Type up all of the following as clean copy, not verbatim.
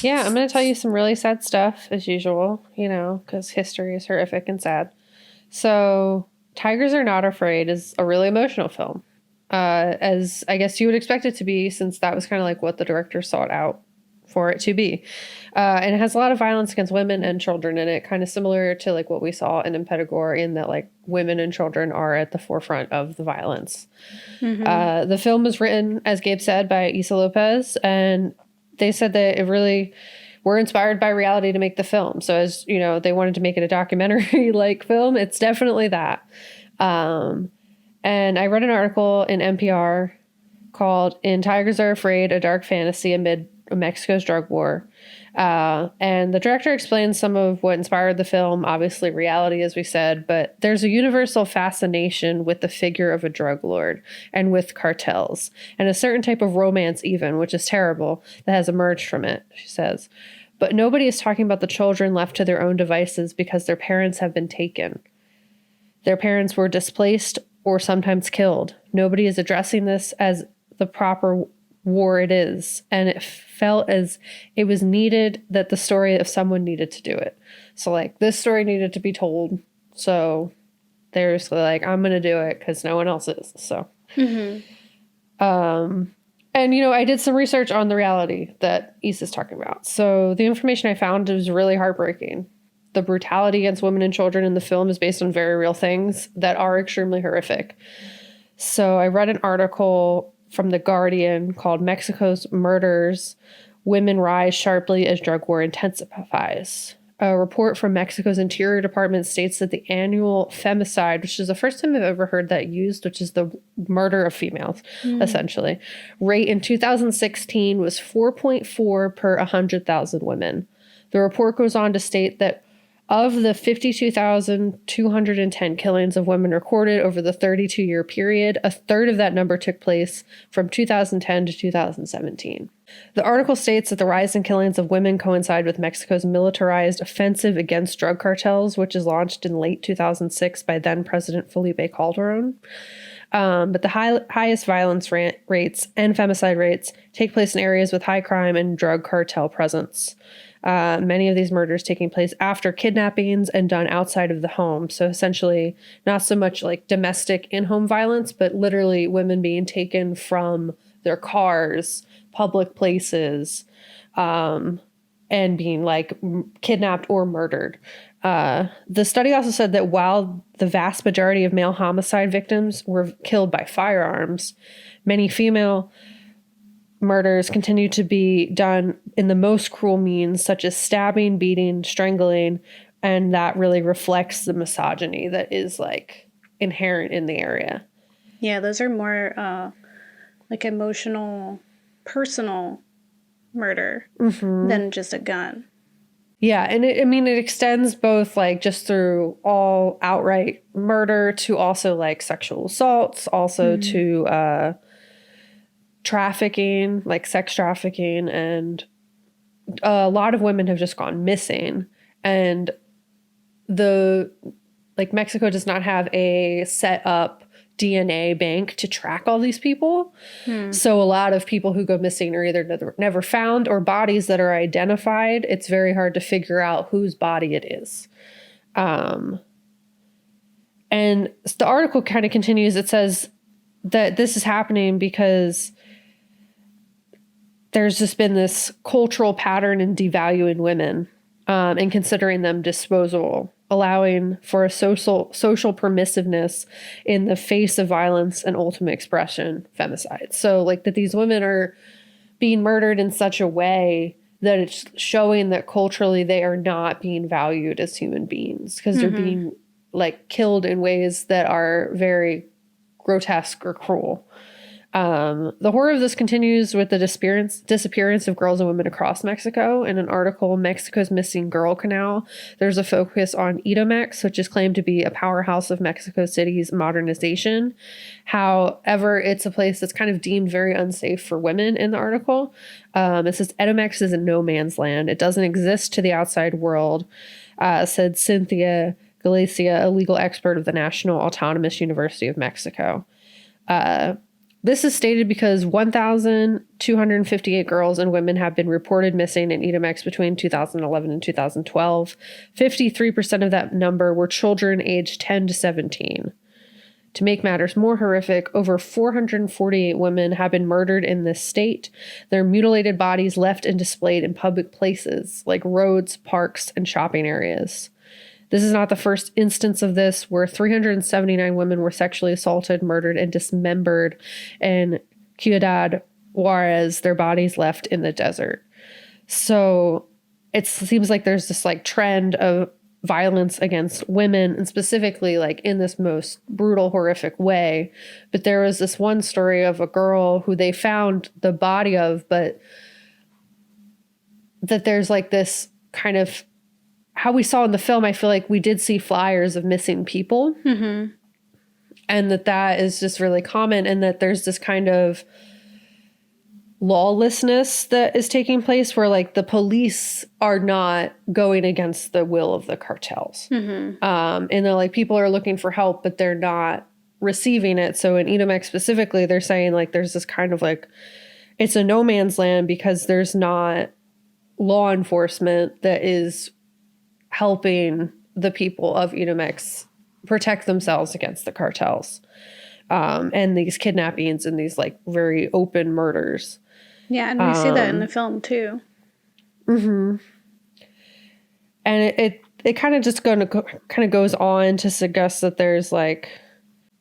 Yeah, I'm going to tell you some really sad stuff, as usual, you know, because history is horrific and sad. So, Tigers Are Not Afraid is a really emotional film, as I guess you would expect it to be, since that was kind of like what the director sought out for it to be. And it has a lot of violence against women and children in it, kind of similar to like what we saw in Impedagore, in that like women and children are at the forefront of the violence. The film was written, as Gabe said, by Issa Lopez, and they said that it really were inspired by reality to make the film. So as you know, they wanted to make it a documentary like film. It's definitely that. And I read an article in NPR called "In Tigers Are Afraid: A Dark Fantasy Amid Mexico's Drug War." And the director explains some of what inspired the film, obviously reality, as we said, but there's a universal fascination with the figure of a drug lord and with cartels, and a certain type of romance even, which is terrible, that has emerged from it, she says. But nobody is talking about the children left to their own devices because their parents have been taken. Their parents were displaced or sometimes killed. Nobody is addressing this as the proper war it is, and it felt as it was needed, that the story of someone needed to do it. So like this story needed to be told, so there's like, I'm gonna do it because no one else is. So and you know, I did some research on the reality that Issa's talking about. So the information I found was really heartbreaking. The brutality against women and children in the film is based on very real things that are extremely horrific. So I read an article from The Guardian called "Mexico's Murders, Women Rise Sharply as Drug War Intensifies." A report from Mexico's Interior Department states that the annual femicide, which is the first time I've ever heard that used, which is the murder of females, essentially, rate in 2016 was 4.4 per 100,000 women. The report goes on to state that of the 52,210 killings of women recorded over the 32-year period, a third of that number took place from 2010 to 2017. The article states that the rise in killings of women coincide with Mexico's militarized offensive against drug cartels, which is launched in late 2006 by then-President Felipe Calderon. But the highest violence rates and femicide rates take place in areas with high crime and drug cartel presence. Many of these murders taking place after kidnappings and done outside of the home. So essentially, not so much like domestic in-home violence, but literally women being taken from their cars, public places, and being like kidnapped or murdered. The study also said that while the vast majority of male homicide victims were killed by firearms, many female murders continue to be done in the most cruel means, such as stabbing, beating, strangling, and that really reflects the misogyny that is like inherent in the area. Yeah, those are more like emotional, personal murder than just a gun. Yeah, and it extends both like just through all outright murder to also like sexual assaults, also to trafficking, like sex trafficking, and a lot of women have just gone missing. And Mexico does not have a set up DNA bank to track all these people. So a lot of people who go missing are either never found, or bodies that are identified, it's very hard to figure out whose body it is. And the article kind of continues. It says that this is happening because there's just been this cultural pattern in devaluing women and considering them disposable, allowing for a social permissiveness in the face of violence and ultimate expression, femicide. So like that these women are being murdered in such a way that it's showing that culturally they are not being valued as human beings, because they're being like killed in ways that are very grotesque or cruel. The horror of this continues with the disappearance of girls and women across Mexico. In an article, Mexico's Missing Girl Canal, there's a focus on Edomex, which is claimed to be a powerhouse of Mexico City's modernization. However, it's a place that's kind of deemed very unsafe for women in the article. It says Edomex is a no man's land. It doesn't exist to the outside world, said Cynthia Galicia, a legal expert of the National Autonomous University of Mexico. The This is stated because 1,258 girls and women have been reported missing in Edomex between 2011 and 2012. 53% of that number were children aged 10 to 17. To make matters more horrific, over 448 women have been murdered in this state, their mutilated bodies left and displayed in public places like roads, parks, and shopping areas. This is not the first instance of this, where 379 women were sexually assaulted, murdered, and dismembered in Ciudad Juarez, their bodies left in the desert. So it seems like there's this like trend of violence against women, and specifically like in this most brutal, horrific way. But there was this one story of a girl who they found the body of, but that there's like this kind of, how we saw in the film, I feel like we did see flyers of missing people. Mm-hmm. And that is just really common, and that there's this kind of lawlessness that is taking place where like the police are not going against the will of the cartels. Mm-hmm. And they're like, people are looking for help, but they're not receiving it. So in Edomex specifically, they're saying like there's this kind of like, it's a no man's land because there's not law enforcement that is helping the people of Edomex protect themselves against the cartels, and these kidnappings and these like very open murders. Yeah, and we see that in the film too. Mm-hmm. And it kind of just kind of goes on to suggest that there's like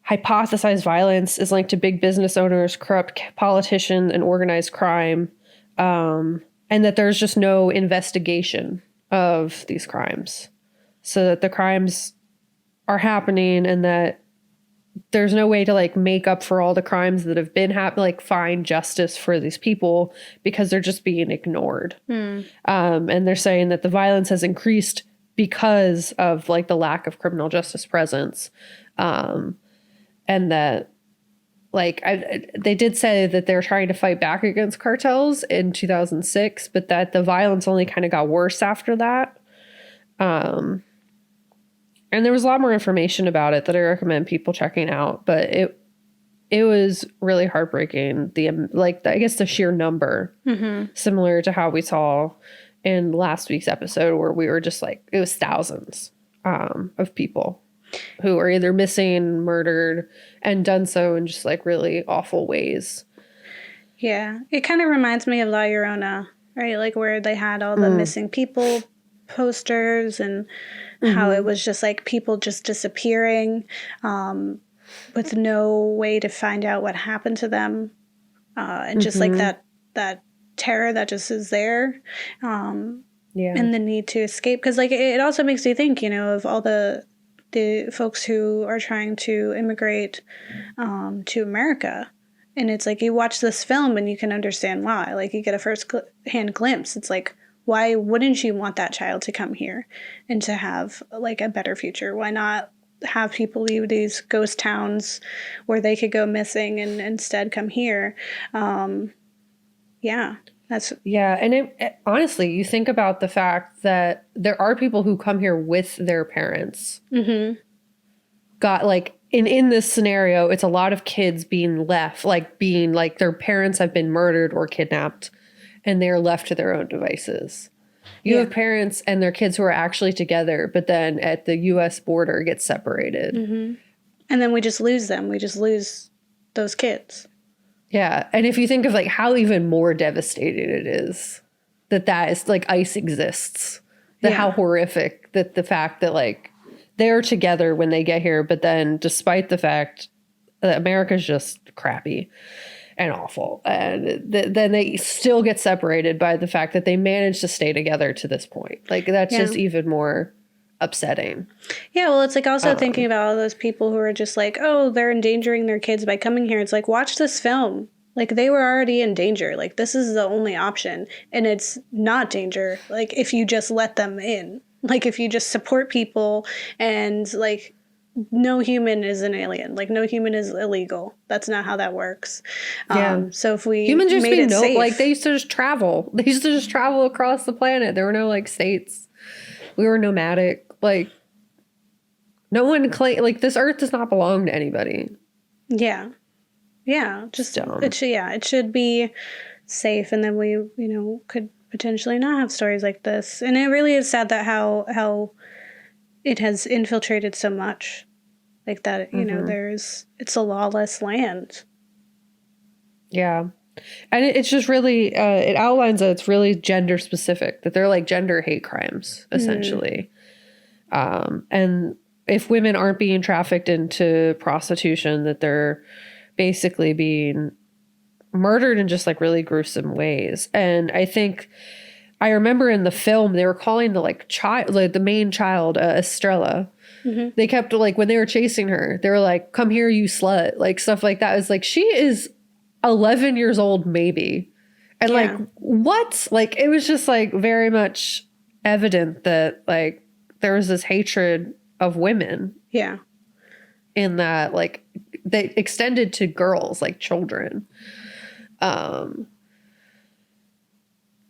hypothesized violence is linked to big business owners, corrupt politicians, and organized crime, and that there's just no investigation of these crimes, so that the crimes are happening and that there's no way to like make up for all the crimes that have been like find justice for these people because they're just being ignored. And they're saying that the violence has increased because of like the lack of criminal justice presence. And that like they did say that they're trying to fight back against cartels in 2006, but that the violence only kind of got worse after that. And there was a lot more information about it that I recommend people checking out, but it was really heartbreaking. I guess the sheer number, similar to how we saw in last week's episode, where we were just like, it was thousands of people who are either missing, murdered, and done so in just like really awful ways. Yeah. It kind of reminds me of La Llorona, right? Like where they had all the missing people posters and how it was just like people just disappearing with no way to find out what happened to them. And just like that terror that just is there. And the need to escape. Because like it also makes you think, you know, of all the folks who are trying to immigrate to America. And it's like you watch this film and you can understand why. Like you get a first-hand glimpse. It's like, why wouldn't you want that child to come here and to have like a better future? Why not have people leave these ghost towns where they could go missing and instead come here? And honestly, you think about the fact that there are people who come here with their parents. Got like in this scenario, it's a lot of kids being left, being their parents have been murdered or kidnapped, and they're left to their own devices. You have parents and their kids who are actually together, but then at the U.S. border get separated. And then we just lose them. We just lose those kids. Yeah. And if you think of like how even more devastating it is that is like ICE exists, how horrific that the fact that like they're together when they get here, but then despite the fact that America's just crappy and awful, and then they still get separated by the fact that they managed to stay together to this point. Like that's just even more upsetting. Yeah, well, it's like also thinking about all those people who are just like, oh, they're endangering their kids by coming here. It's like, watch this film. Like they were already in danger. Like this is the only option, and it's not danger. Like if you just let them in, like if you just support people, and like no human is an alien. Like no human is illegal. That's not how that works. So if we humans just made it safe, like they used to just travel. They used to just travel across the planet. There were no like states. We were nomadic. Like no one like this earth does not belong to anybody. Yeah. Yeah, just Dumb. it should be safe, and then we, could potentially not have stories like this. And it really is sad that how it has infiltrated so much, like that. It's a lawless land. Yeah. And it's just really, it outlines that it's really gender specific, that they're like gender hate crimes, essentially. And if women aren't being trafficked into prostitution, that they're basically being murdered in just like really gruesome ways. And I remember in the film, they were calling the the main child, Estrella. They kept like, when they were chasing her, they were like, "Come here, you slut," like stuff like that. It's like, she is 11 years old, maybe. And like, what? Like, it was just like very much evident that like there was this hatred of women. Yeah. In that, like, they extended to girls, like children. And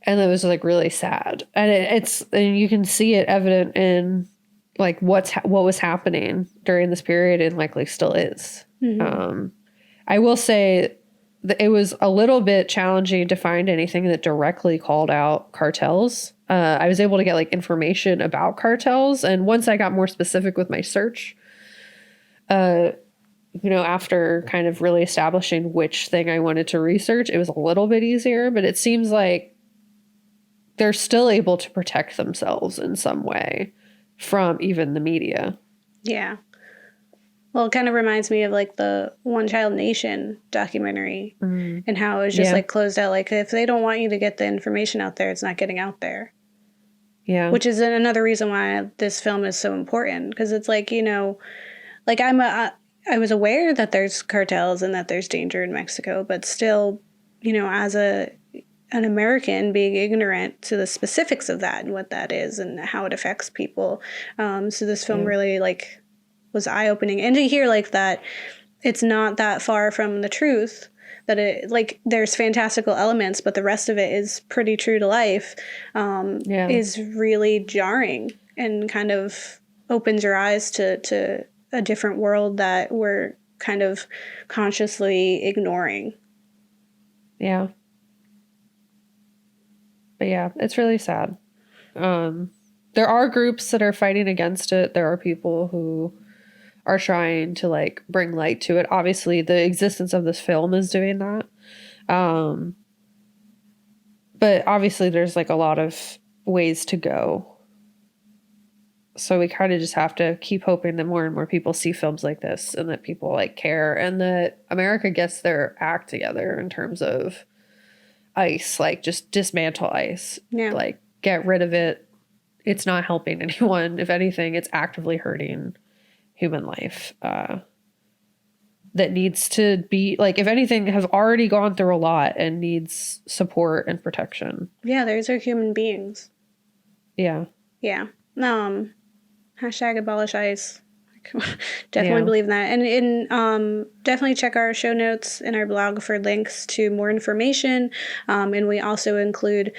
it was like really sad. And and you can see it evident in like what was happening during this period, and likely still is. I will say that it was a little bit challenging to find anything that directly called out cartels. I was able to get like information about cartels, and once I got more specific with my search, after kind of really establishing which thing I wanted to research, it was a little bit easier. But it seems like they're still able to protect themselves in some way from even the media. Yeah. Well, it kind of reminds me of like the One Child Nation documentary, and how it was just like closed out. Like, if they don't want you to get the information out there, it's not getting out there. Yeah. Which is another reason why this film is so important. Because it's like, like I was aware that there's cartels and that there's danger in Mexico, but still, as an American, being ignorant to the specifics of that and what that is and how it affects people. So this film really like was eye-opening, and to hear like that it's not that far from the truth, that it like there's fantastical elements, but the rest of it is pretty true to life, is really jarring, and kind of opens your eyes to a different world that we're kind of consciously ignoring. Yeah. But yeah, it's really sad. There are groups that are fighting against it. There are people who are trying to like bring light to it. Obviously, the existence of this film is doing that. But obviously there's like a lot of ways to go. So we kind of just have to keep hoping that more and more people see films like this, and that people like care, and that America gets their act together in terms of ICE, like just dismantle ICE, like get rid of it. It's not helping anyone. If anything, it's actively hurting human life, that needs to be like, if anything, have already gone through a lot and needs support and protection. Yeah, those are human beings. Yeah. Hashtag abolish ICE. Definitely believe in that. And definitely check our show notes in our blog for links to more information. And we also include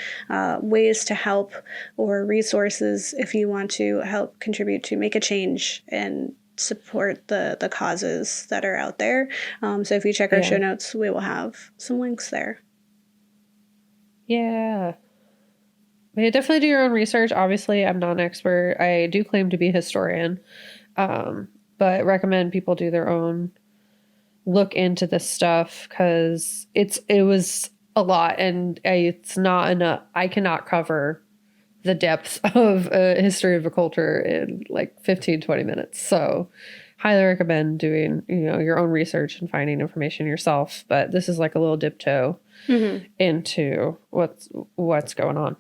ways to help, or resources if you want to help contribute to make a change and support the causes that are out there. So if you check our show notes, we will have some links there. Yeah. But definitely do your own research. Obviously, I'm not an expert. I do claim to be a historian. But recommend people do their own look into this stuff, because it was a lot, and it's not enough. I cannot cover the depth of a history of a culture in like 15-20 minutes. So highly recommend doing, your own research and finding information yourself. But this is like a little dip toe into what's going on.